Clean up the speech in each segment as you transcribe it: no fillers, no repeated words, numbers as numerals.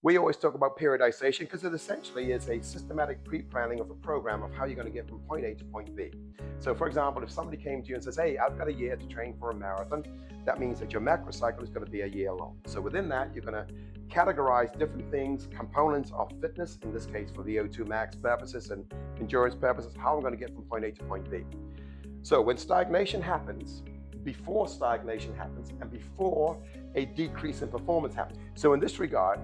We always talk about periodization because it essentially is a systematic pre-planning of a program of how you're going to get from point A to point B. So for example, if somebody came to you and says, hey, I've got a year to train for a marathon, that means that your macro cycle is going to be a year long. So within that, you're going to categorize different things, components of fitness, in this case for VO2 max purposes and endurance purposes, how I'm going to get from point A to point B. So when stagnation happens, before stagnation happens, and before a decrease in performance happens. So in this regard,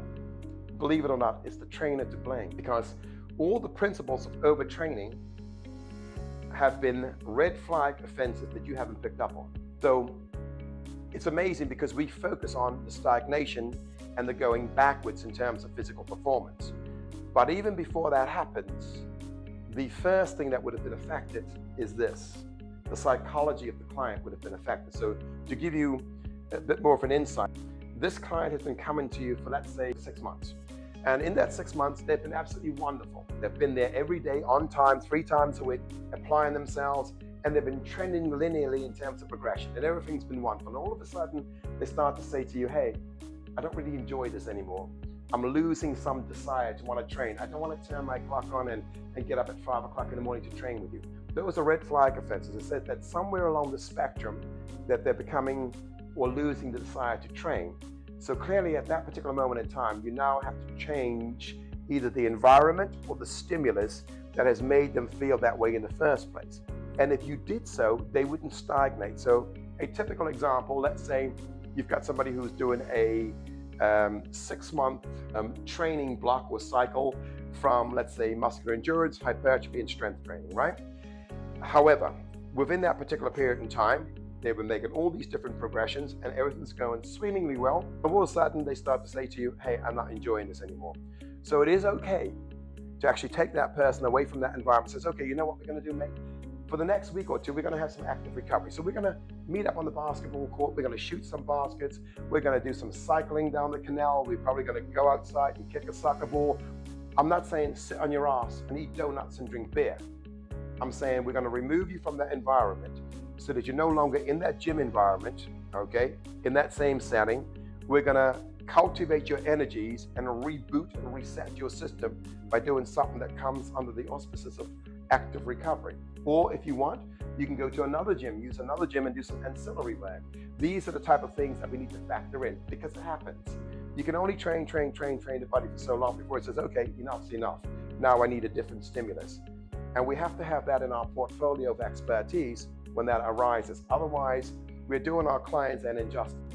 believe it or not, it's the trainer to blame, because all the principles of overtraining have been red flag offenses that you haven't picked up on. So it's amazing because we focus on the stagnation and the going backwards in terms of physical performance. But even before that happens, the first thing that would have been affected is this. The psychology of the client would have been affected. So to give you a bit more of an insight, this client has been coming to you for, let's say, 6 months. And in that 6 months, they've been absolutely wonderful. They've been there every day, on time, 3 times a week, applying themselves, and they've been trending linearly in terms of progression, and everything's been wonderful. And all of a sudden, they start to say to you, hey, I don't really enjoy this anymore. I'm losing some desire to want to train. I don't want to turn my clock on and get up at 5 o'clock in the morning to train with you. Those are red flag offenses. It said that somewhere along the spectrum that they're becoming or losing the desire to train. So clearly at that particular moment in time, you now have to change either the environment or the stimulus that has made them feel that way in the first place. And if you did so, they wouldn't stagnate. So a typical example, let's say you've got somebody who's doing a 6-month training block or cycle from, let's say, muscular endurance, hypertrophy, and strength training, right? However, within that particular period in time, they've been making all these different progressions and everything's going swimmingly well. And all of a sudden, they start to say to you, hey, I'm not enjoying this anymore. So it is okay to actually take that person away from that environment and says, okay, you know what we're going to do, mate? For the next week or two, we're going to have some active recovery. So we're going to meet up on the basketball court. We're going to shoot some baskets. We're going to do some cycling down the canal. We're probably going to go outside and kick a soccer ball. I'm not saying sit on your ass and eat donuts and drink beer. I'm saying we're going to remove you from that environment so that you're no longer in that gym environment, okay, in that same setting. We're going to cultivate your energies and reboot and reset your system by doing something that comes under the auspices of active recovery. Or if you want, you can go to another gym, use another gym and do some ancillary work. These are the type of things that we need to factor in because it happens. You can only train the body for so long before it says, okay, enough's enough. Now I need a different stimulus. And we have to have that in our portfolio of expertise when that arises. Otherwise, we're doing our clients an injustice.